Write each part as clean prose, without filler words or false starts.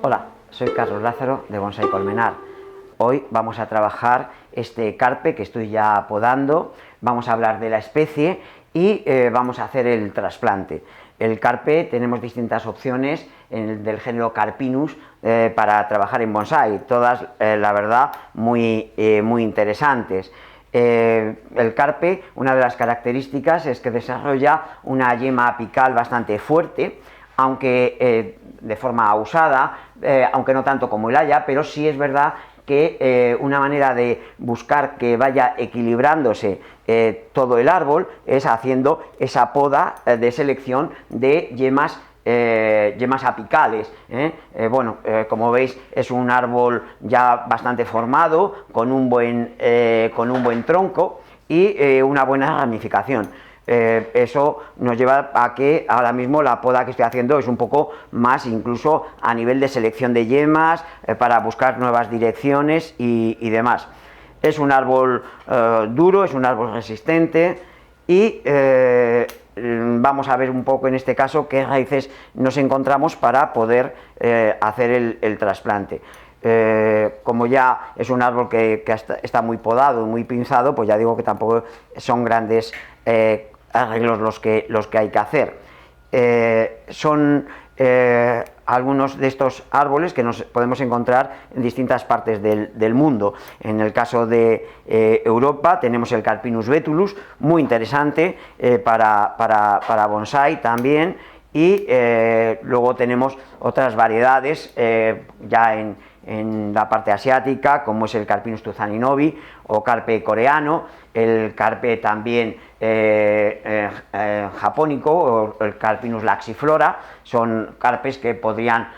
Hola, soy Carlos Lázaro de Bonsai Colmenar. Hoy vamos a trabajar este carpe que estoy ya podando, vamos a hablar de la especie y vamos a hacer el trasplante. El carpe tenemos distintas opciones del género Carpinus para trabajar en bonsai, todas la verdad muy interesantes. El carpe, una de las características es que desarrolla una yema apical bastante fuerte, aunque de forma ausada, aunque no tanto como el haya, pero sí es verdad que una manera de buscar que vaya equilibrándose todo el árbol es haciendo esa poda de selección de yemas apicales. Como veis, es un árbol ya bastante formado, con un buen tronco y una buena ramificación. Eso nos lleva a que ahora mismo la poda que estoy haciendo es un poco más incluso a nivel de selección de yemas para buscar nuevas direcciones y demás. Es un árbol duro, es un árbol resistente y vamos a ver un poco en este caso qué raíces nos encontramos para poder hacer el trasplante. Como ya es un árbol que está muy podado, muy pinzado, pues ya digo que tampoco son grandes arreglos los que hay que hacer. Son algunos de estos árboles que nos podemos encontrar en distintas partes del mundo. En el caso de Europa tenemos el Carpinus betulus, muy interesante para bonsai también, y luego tenemos otras variedades ya en la parte asiática, como es el Carpinus tuzaninovi o carpe coreano, el carpe también japónico o el Carpinus laxiflora. Son carpes que podrían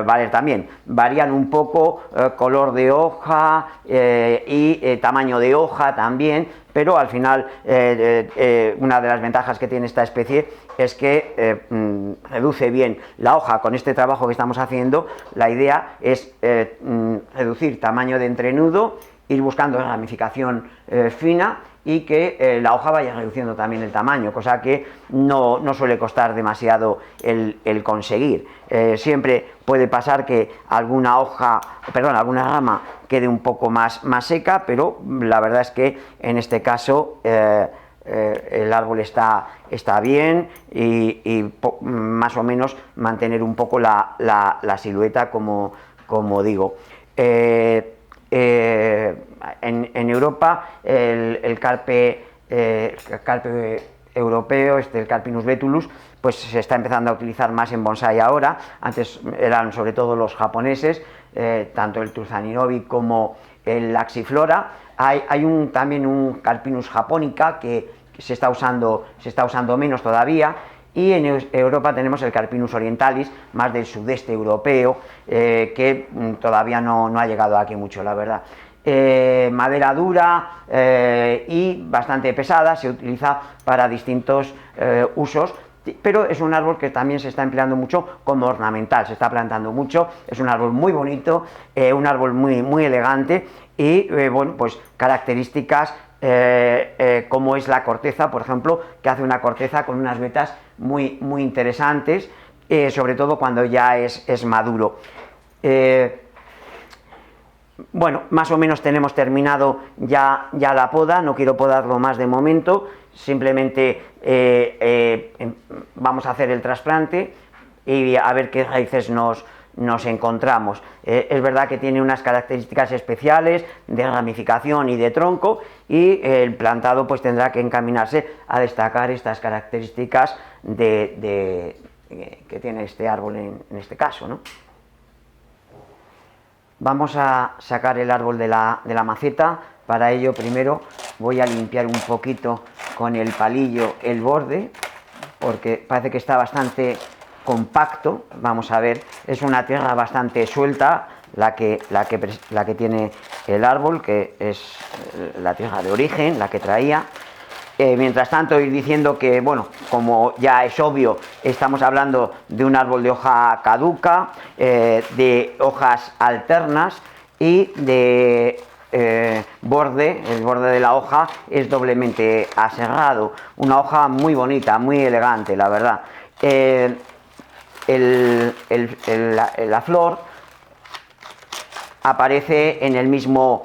valer también. Varían un poco color de hoja y tamaño de hoja también, pero al final una de las ventajas que tiene esta especie es que reduce bien la hoja. Con este trabajo que estamos haciendo, la idea es reducir tamaño de entrenudo, ir buscando ramificación fina y que la hoja vaya reduciendo también el tamaño, cosa que no suele costar demasiado el conseguir. Siempre puede pasar que alguna rama quede un poco más seca, pero la verdad es que en este caso el árbol está bien y más o menos mantener un poco la silueta, como digo. En Europa el carpe europeo, el Carpinus betulus, pues se está empezando a utilizar más en bonsai ahora. Antes eran sobre todo los japoneses, tanto el tuzaninovi como el laxiflora. Hay también un Carpinus japonica que se está usando menos todavía. Y en Europa tenemos el Carpinus orientalis, más del sudeste europeo, que todavía no ha llegado aquí mucho, la verdad. Madera dura y bastante pesada, se utiliza para distintos usos, pero es un árbol que también se está empleando mucho como ornamental, se está plantando mucho. Es un árbol muy bonito, un árbol muy elegante y pues características como es la corteza, por ejemplo, que hace una corteza con unas vetas muy interesantes, sobre todo cuando ya es maduro. Más o menos tenemos terminado ya la poda. No quiero podarlo más de momento, simplemente vamos a hacer el trasplante y a ver qué raíces nos encontramos. Es verdad que tiene unas características especiales de ramificación y de tronco, y el plantado pues tendrá que encaminarse a destacar estas características que tiene este árbol en este caso, ¿no? Vamos a sacar el árbol de la maceta. Para ello primero voy a limpiar un poquito con el palillo el borde, porque parece que está bastante compacto. Vamos a ver, es una tierra bastante suelta la que tiene el árbol, que es la tierra de origen, la que traía. Mientras tanto, ir diciendo que, como ya es obvio, estamos hablando de un árbol de hoja caduca, de hojas alternas y de el borde de la hoja es doblemente aserrado. Una hoja muy bonita, muy elegante, la verdad. La flor aparece en el mismo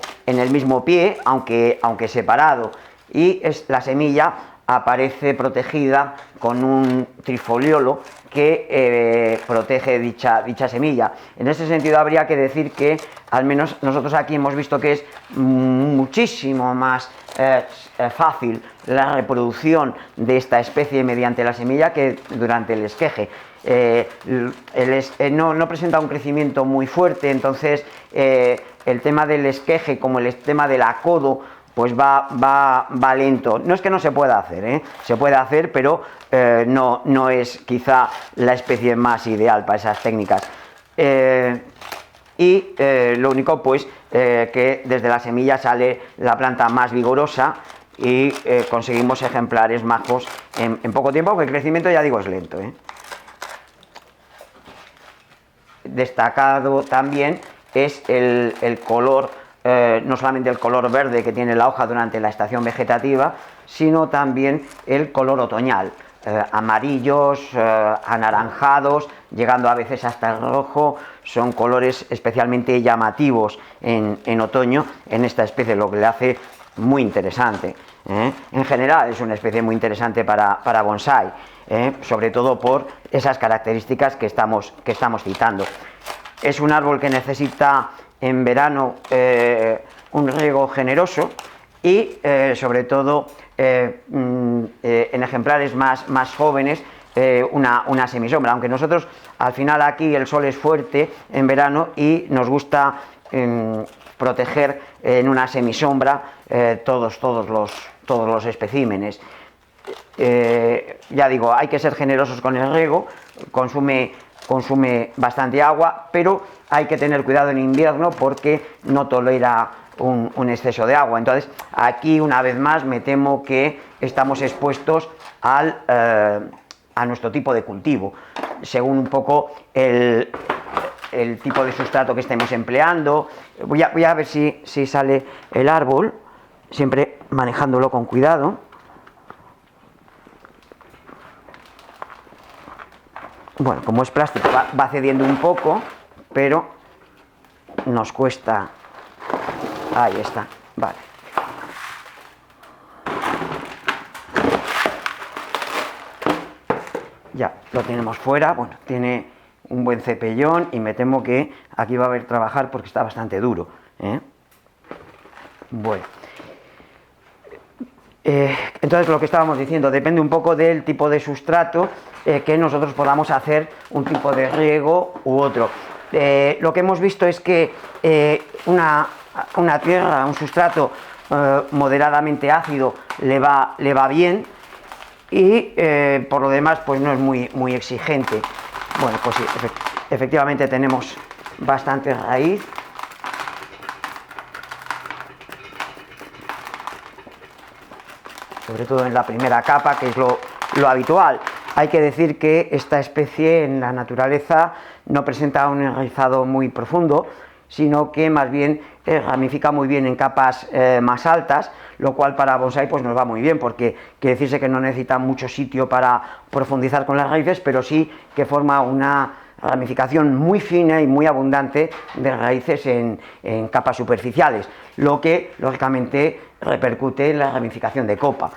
pie, aunque separado, y la semilla aparece protegida con un trifoliolo que protege dicha semilla. En ese sentido habría que decir que al menos nosotros aquí hemos visto que es muchísimo más fácil la reproducción de esta especie mediante la semilla que durante el esqueje. No presenta un crecimiento muy fuerte, entonces el tema del esqueje como el tema del acodo pues va lento. No es que no se pueda hacer, se puede hacer, pero no es quizá la especie más ideal para esas técnicas. Lo único pues que desde la semilla sale la planta más vigorosa y conseguimos ejemplares majos en poco tiempo, porque el crecimiento, ya digo, es lento. Destacado también es el color, no solamente el color verde que tiene la hoja durante la estación vegetativa, sino también el color otoñal, amarillos, anaranjados, llegando a veces hasta el rojo. Son colores especialmente llamativos en otoño en esta especie, lo que le hace muy interesante. En general es una especie muy interesante para bonsái, sobre todo por esas características que estamos citando. Es un árbol que necesita en verano un riego generoso y sobre todo en ejemplares más jóvenes una semisombra, aunque nosotros al final aquí el sol es fuerte en verano y nos gusta proteger en una semisombra todos los especímenes. Ya digo, hay que ser generosos con el riego, consume bastante agua, pero hay que tener cuidado en invierno porque no tolera un exceso de agua. Entonces aquí una vez más me temo que estamos expuestos a nuestro tipo de cultivo, según un poco el tipo de sustrato que estemos empleando. Voy a ver si sale el árbol, siempre manejándolo con cuidado. Bueno, como es plástico va cediendo un poco, pero nos cuesta. Ahí está, vale. Ya, lo tenemos fuera. Bueno, tiene un buen cepellón y me temo que aquí va a haber que trabajar porque está bastante duro. Bueno. Entonces, lo que estábamos diciendo, depende un poco del tipo de sustrato que nosotros podamos hacer un tipo de riego u otro. Lo que hemos visto es que una tierra, un sustrato moderadamente ácido le va bien y por lo demás pues no es muy exigente. Bueno, pues sí, efectivamente tenemos bastante raíz. Sobre todo en la primera capa, que es lo habitual. Hay que decir que esta especie en la naturaleza no presenta un enraizado muy profundo, sino que más bien ramifica muy bien en capas más altas, lo cual para bonsái pues nos va muy bien, porque quiere decirse que no necesita mucho sitio para profundizar con las raíces, pero sí que forma una ramificación muy fina y muy abundante de raíces en capas superficiales, lo que lógicamente repercute en la ramificación de copa.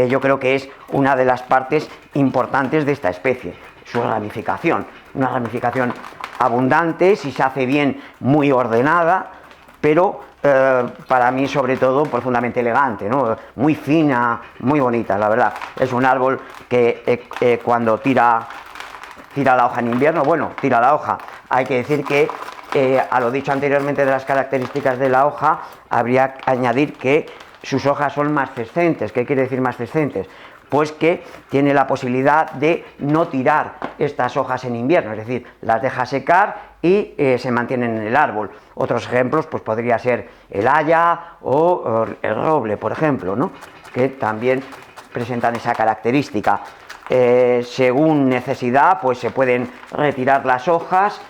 Yo creo que es una de las partes importantes de esta especie, su ramificación, una ramificación abundante, si se hace bien, muy ordenada, pero para mí sobre todo profundamente elegante, ¿no? Muy fina, muy bonita, la verdad. Es un árbol que cuando tira la hoja en invierno, bueno, tira la hoja, hay que decir que a lo dicho anteriormente de las características de la hoja, habría que añadir que sus hojas son mascescentes. ¿Qué quiere decir mascescentes? Pues que tiene la posibilidad de no tirar estas hojas en invierno, es decir, las deja secar y se mantienen en el árbol. Otros ejemplos pues podría ser el haya o el roble, por ejemplo, ¿no? Que también presentan esa característica. Según necesidad pues se pueden retirar las hojas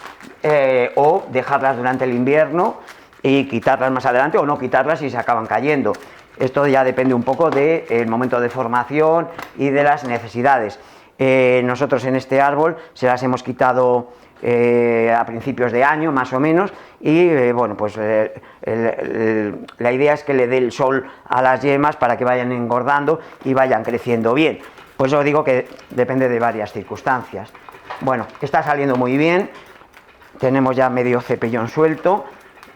o dejarlas durante el invierno y quitarlas más adelante, o no quitarlas y se acaban cayendo. Esto ya depende un poco del momento de formación y de las necesidades. Nosotros en este árbol se las hemos quitado a principios de año más o menos, y bueno, pues la idea es que le dé el sol a las yemas para que vayan engordando y vayan creciendo bien. Pues os digo que depende de varias circunstancias. Bueno, está saliendo muy bien, tenemos ya medio cepellón suelto,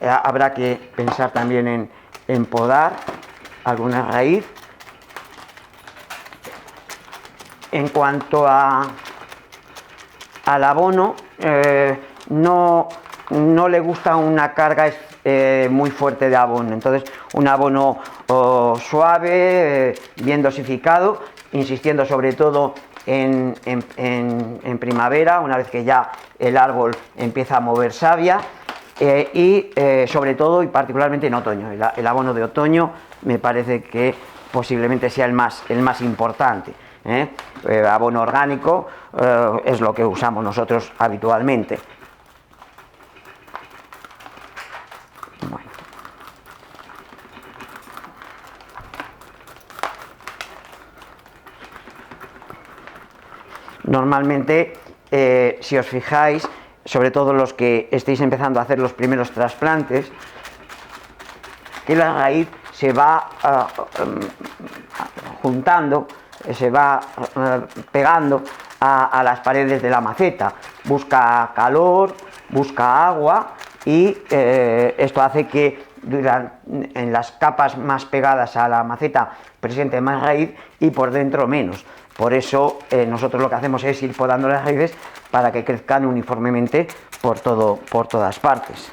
habrá que pensar también en podar alguna raíz. En cuanto al abono, no le gusta una carga muy fuerte de abono, entonces un abono suave, bien dosificado, insistiendo sobre todo en primavera, una vez que ya el árbol empieza a mover savia, y sobre todo y particularmente en otoño. El abono de otoño me parece que posiblemente sea el más importante. Abono orgánico es lo que usamos nosotros habitualmente. Bueno. Normalmente, si os fijáis, sobre todo los que estéis empezando a hacer los primeros trasplantes, que la raíz se va juntando, se va pegando a las paredes de la maceta, busca calor, busca agua, y esto hace que en las capas más pegadas a la maceta presente más raíz y por dentro menos. Por eso nosotros lo que hacemos es ir podando las raíces para que crezcan uniformemente por todas partes.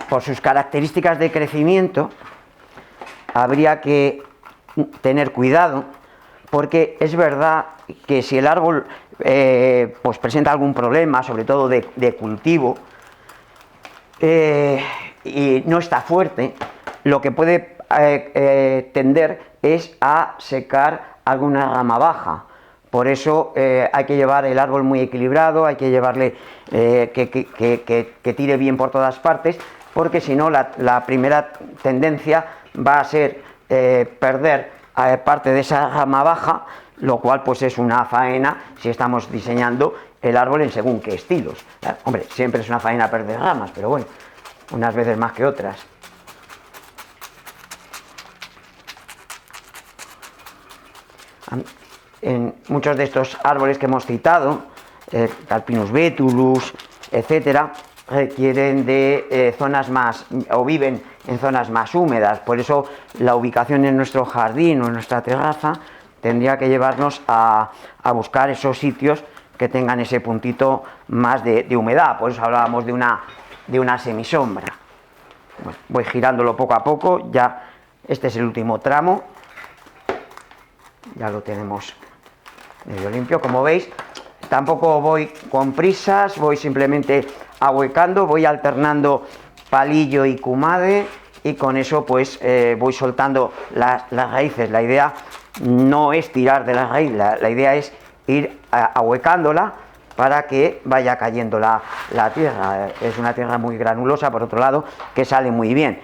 Por sus características de crecimiento habría que tener cuidado, porque es verdad que si el árbol pues presenta algún problema, sobre todo de cultivo, y no está fuerte, lo que puede tender es a secar alguna rama baja. Por eso hay que llevar el árbol muy equilibrado, hay que llevarle que tire bien por todas partes, porque si no la primera tendencia va a ser perder parte de esa rama baja, lo cual pues es una faena si estamos diseñando el árbol en según qué estilos. Hombre, siempre es una faena perder ramas, pero bueno, unas veces más que otras. En muchos de estos árboles que hemos citado, Calpinus betulus, etcétera, requieren de zonas más, o viven en zonas más húmedas. Por eso la ubicación en nuestro jardín o en nuestra terraza tendría que llevarnos a buscar esos sitios que tengan ese puntito más de humedad. Por eso hablábamos de una semisombra. Bueno, voy girándolo poco a poco. Ya este es el último tramo, ya lo tenemos medio limpio. Como veis, tampoco voy con prisas, voy simplemente ahuecando, voy alternando palillo y cumade, y con eso pues voy soltando las raíces. La idea no es tirar de la raíz, la idea es ir ahuecándola para que vaya cayendo la tierra. Es una tierra muy granulosa, por otro lado, que sale muy bien.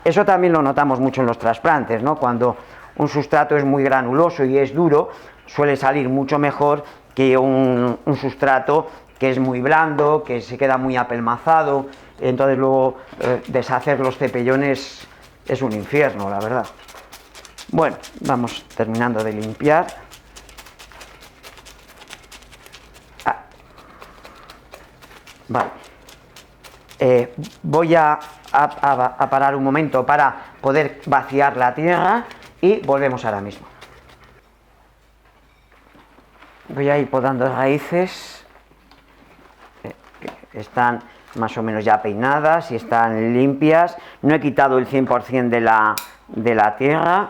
Eso también lo notamos mucho en los trasplantes, ¿no? Cuando un sustrato es muy granuloso y es duro, suele salir mucho mejor que un sustrato que es muy blando, que se queda muy apelmazado. Entonces luego deshacer los cepellones es un infierno, la verdad. Bueno, vamos terminando de limpiar. Vale. Voy a parar un momento para poder vaciar la tierra y volvemos ahora mismo. Voy a ir podando raíces que están más o menos ya peinadas y están limpias. No he quitado el 100% de la tierra.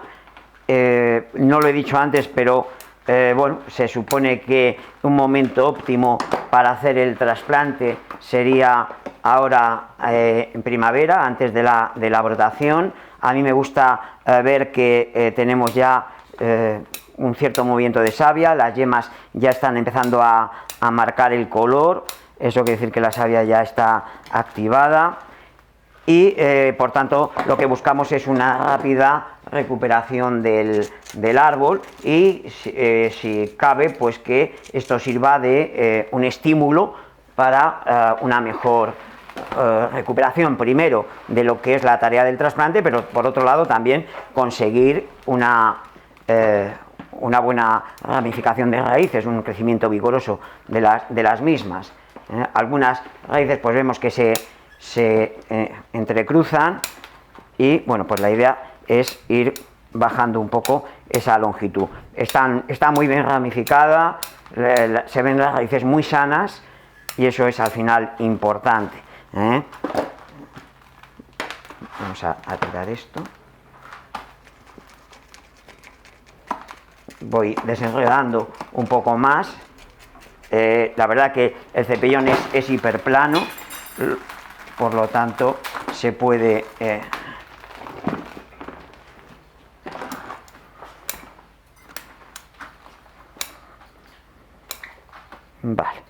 No lo he dicho antes, pero bueno, se supone que un momento óptimo para hacer el trasplante sería ahora en primavera, antes de la brotación. A mí me gusta ver que tenemos ya un cierto movimiento de savia, las yemas ya están empezando a marcar el color, eso quiere decir que la savia ya está activada y por tanto lo que buscamos es una rápida recuperación del árbol y si cabe pues que esto sirva de un estímulo para una mejor recuperación primero de lo que es la tarea del trasplante, pero por otro lado también conseguir una buena ramificación de raíces, un crecimiento vigoroso de las mismas. Algunas raíces pues vemos que se entrecruzan y bueno, pues la idea es ir bajando un poco esa longitud. Está muy bien ramificada, se ven las raíces muy sanas y eso es al final importante. Vamos a tirar esto. Voy desenredando un poco más. La verdad que el cepillón es hiperplano, por lo tanto se puede vale.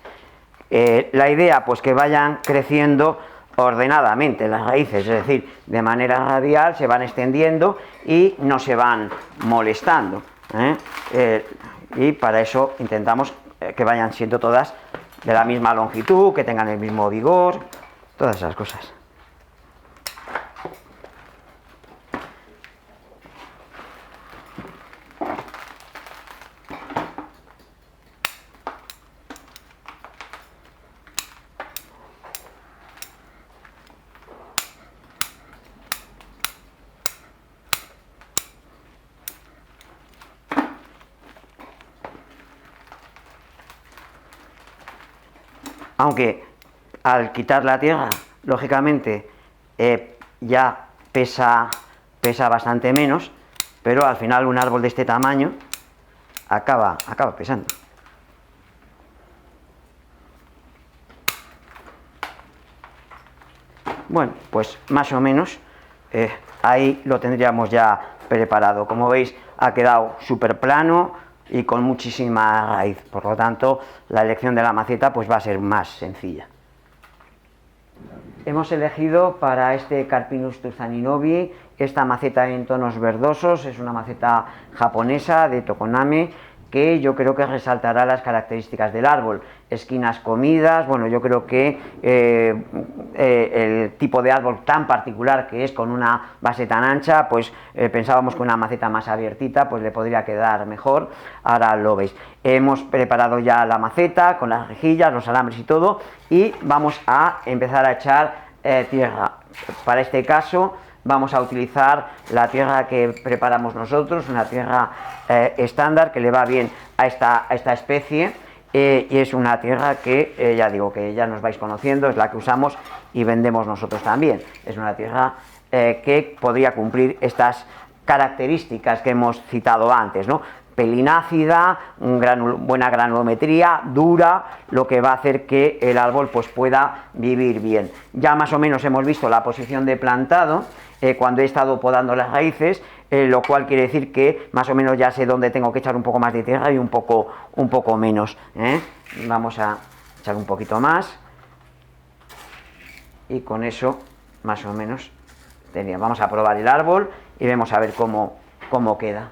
La idea pues que vayan creciendo ordenadamente las raíces, es decir, de manera radial se van extendiendo y no se van molestando, y para eso intentamos que vayan siendo todas de la misma longitud, que tengan el mismo vigor, todas esas cosas. Aunque al quitar la tierra, lógicamente, ya pesa bastante menos, pero al final un árbol de este tamaño acaba pesando. Bueno, pues más o menos ahí lo tendríamos ya preparado. Como veis, ha quedado súper plano y con muchísima raíz, por lo tanto la elección de la maceta pues va a ser más sencilla. Hemos elegido para este Carpinus turzaninovi esta maceta en tonos verdosos, es una maceta japonesa de Tokoname que yo creo que resaltará las características del árbol, esquinas comidas, bueno, yo creo que el tipo de árbol tan particular que es con una base tan ancha, pues pensábamos que una maceta más abiertita pues le podría quedar mejor, ahora lo veis. Hemos preparado ya la maceta con las rejillas, los alambres y todo y vamos a empezar a echar tierra. Para este caso vamos a utilizar la tierra que preparamos nosotros, una tierra estándar que le va bien a esta especie y es una tierra que ya digo que ya nos vais conociendo, es la que usamos y vendemos nosotros también. Es una tierra que podría cumplir estas características que hemos citado antes, ¿no? Pelinácida, buena granulometría, dura, lo que va a hacer que el árbol pues pueda vivir bien. Ya más o menos hemos visto la posición de plantado cuando he estado podando las raíces, lo cual quiere decir que más o menos ya sé dónde tengo que echar un poco más de tierra y un poco menos. Vamos a echar un poquito más y con eso más o menos vamos a probar el árbol y vamos a ver cómo queda.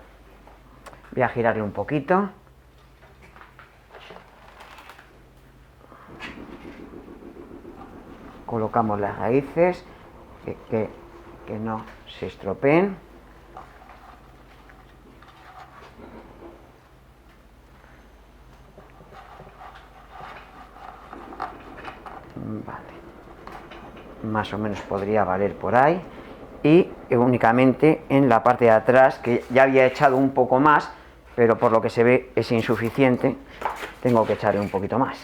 Voy a girarle un poquito. Colocamos las raíces que no se estropeen. Vale. Más o menos podría valer por ahí. Y únicamente en la parte de atrás, que ya había echado un poco más, pero por lo que se ve es insuficiente, tengo que echarle un poquito más.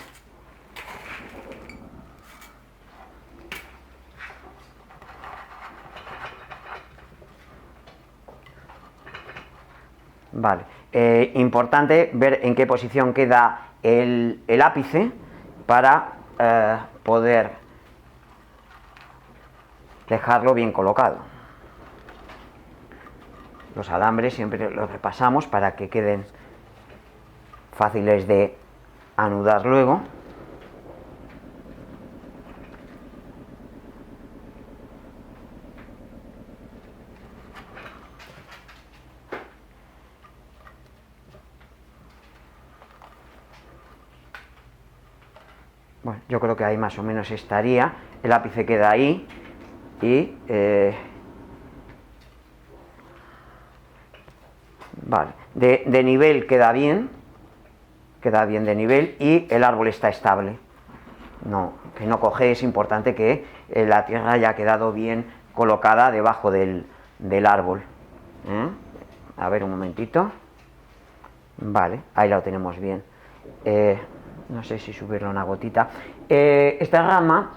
Vale, importante ver en qué posición queda el ápice para poder dejarlo bien colocado. Los alambres siempre los repasamos para que queden fáciles de anudar luego. Bueno, yo creo que ahí más o menos estaría. El ápice queda ahí y vale, de nivel queda bien de nivel, y el árbol está estable. No, que no coge, es importante que la tierra haya quedado bien colocada debajo del árbol. A ver un momentito. Vale, ahí lo tenemos bien. No sé si subirle una gotita. Esta rama,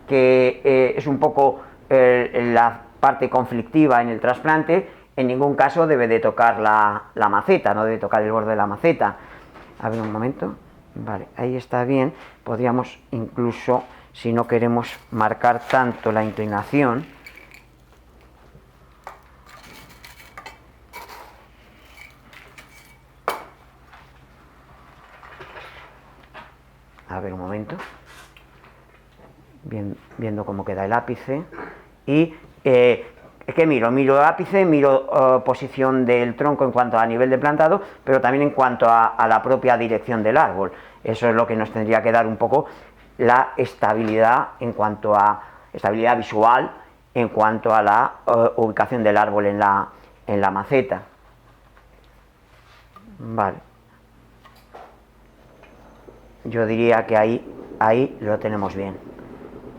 que es un poco la parte conflictiva en el trasplante, en ningún caso debe de tocar la maceta, no debe tocar el borde de la maceta. A ver un momento. Vale, ahí está bien. Podríamos incluso, si no queremos marcar tanto la inclinación, a ver un momento, viendo cómo queda el ápice. Y ¿qué miro? Miro ápice, miro posición del tronco en cuanto a nivel de plantado, pero también en cuanto a la propia dirección del árbol. Eso es lo que nos tendría que dar un poco la estabilidad, en cuanto a estabilidad visual, en cuanto a la ubicación del árbol en la maceta. Vale. Yo diría que ahí lo tenemos bien.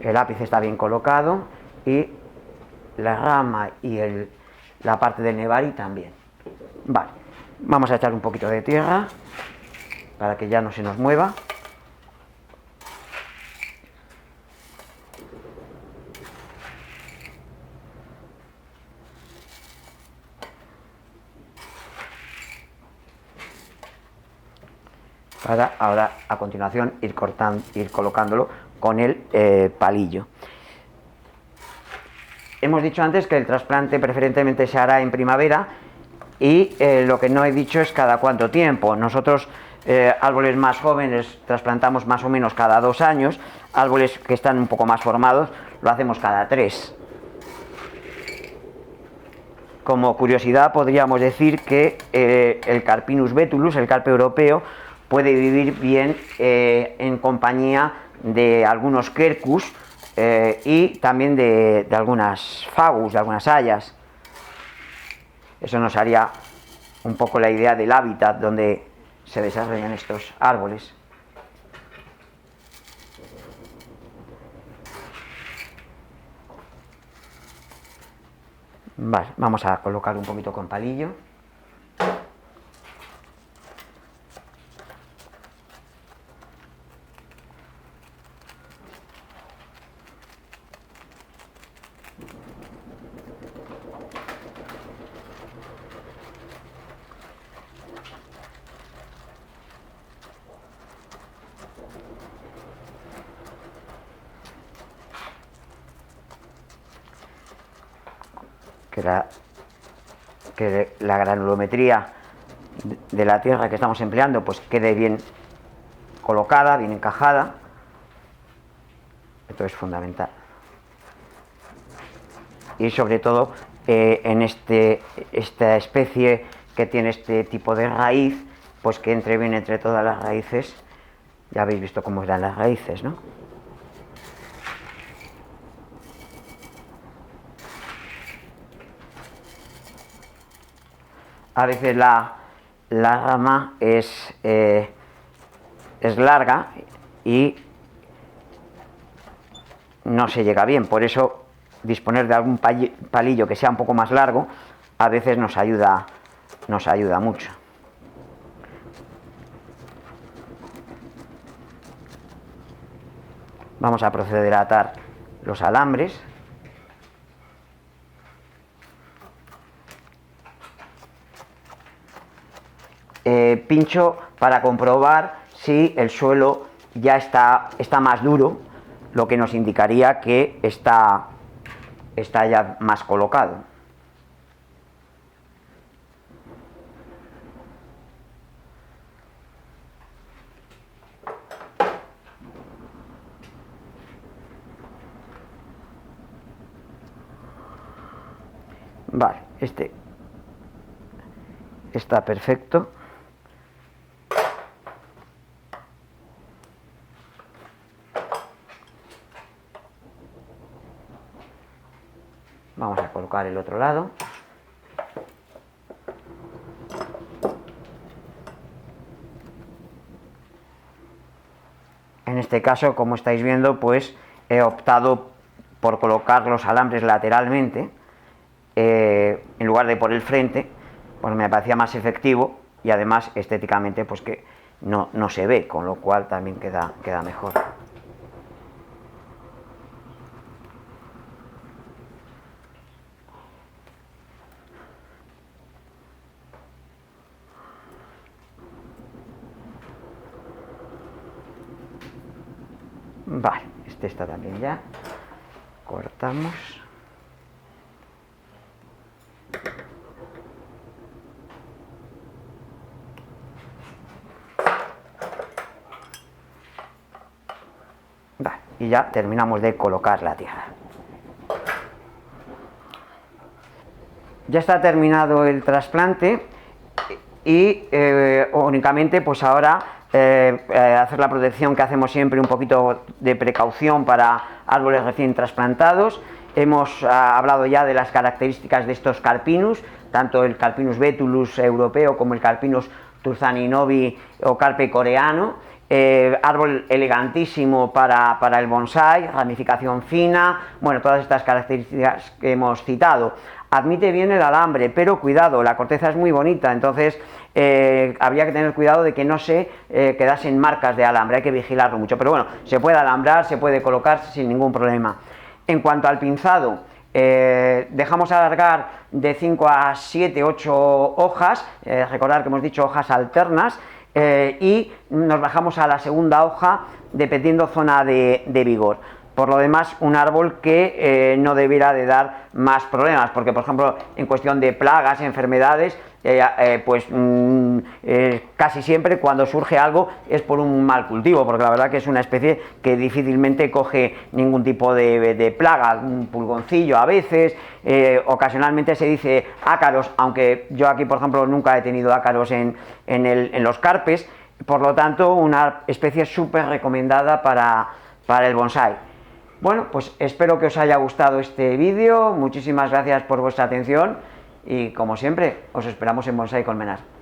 El ápice está bien colocado y la rama y la parte del nevari también. Vale, vamos a echar un poquito de tierra para que ya no se nos mueva. Para ahora, a continuación, ir colocándolo con el palillo. Hemos dicho antes que el trasplante preferentemente se hará en primavera, y lo que no he dicho es cada cuánto tiempo. Nosotros, árboles más jóvenes, trasplantamos más o menos cada 2 años. Árboles que están un poco más formados lo hacemos cada 3. Como curiosidad, podríamos decir que el Carpinus betulus, el carpe europeo, puede vivir bien en compañía de algunos quercus y también de algunas fagus, de algunas hayas. Eso nos haría un poco la idea del hábitat donde se desarrollan estos árboles. Vale, vamos a colocar un poquito con palillo. Que la granulometría de la tierra que estamos empleando pues quede bien colocada, bien encajada. Esto es fundamental. Y sobre todo en esta especie que tiene este tipo de raíz, pues que entre bien entre todas las raíces. Ya habéis visto cómo eran las raíces, ¿no? A veces la rama es larga y no se llega bien. Por eso disponer de algún palillo que sea un poco más largo a veces nos ayuda mucho. Vamos a proceder a atar los alambres. Pincho para comprobar si el suelo ya está más duro, lo que nos indicaría que está ya más colocado. Vale, este está perfecto. Vamos a colocar el otro lado. En este caso, como estáis viendo, pues he optado por colocar los alambres lateralmente en lugar de por el frente, pues me parecía más efectivo y además estéticamente pues que no se ve, con lo cual también queda mejor. Vale, este está también ya. Cortamos. Vale, y ya terminamos de colocar la tierra. Ya está terminado el trasplante y únicamente pues ahora hacer la protección que hacemos siempre, un poquito de precaución para árboles recién trasplantados. Hemos hablado ya de las características de estos Carpinus, tanto el Carpinus betulus europeo como el Carpinus turzaninovi o carpe coreano. Árbol elegantísimo para el bonsai, ramificación fina, bueno, todas estas características que hemos citado. Admite bien el alambre, pero cuidado, la corteza es muy bonita, entonces habría que tener cuidado de que no se quedasen marcas de alambre, hay que vigilarlo mucho, pero bueno, se puede alambrar, se puede colocar sin ningún problema. En cuanto al pinzado, dejamos alargar de 5 a 7, 8 hojas, recordad que hemos dicho hojas alternas, y nos bajamos a la segunda hoja dependiendo zona de vigor. Por lo demás, un árbol que no debiera de dar más problemas, porque por ejemplo en cuestión de plagas, enfermedades, casi siempre cuando surge algo es por un mal cultivo, porque la verdad que es una especie que difícilmente coge ningún tipo de plaga, un pulgoncillo a veces, ocasionalmente se dice ácaros, aunque yo aquí por ejemplo nunca he tenido ácaros en los carpes, por lo tanto una especie súper recomendada para el bonsai. Bueno, pues espero que os haya gustado este vídeo, muchísimas gracias por vuestra atención y como siempre, os esperamos en Bonsai Colmenar.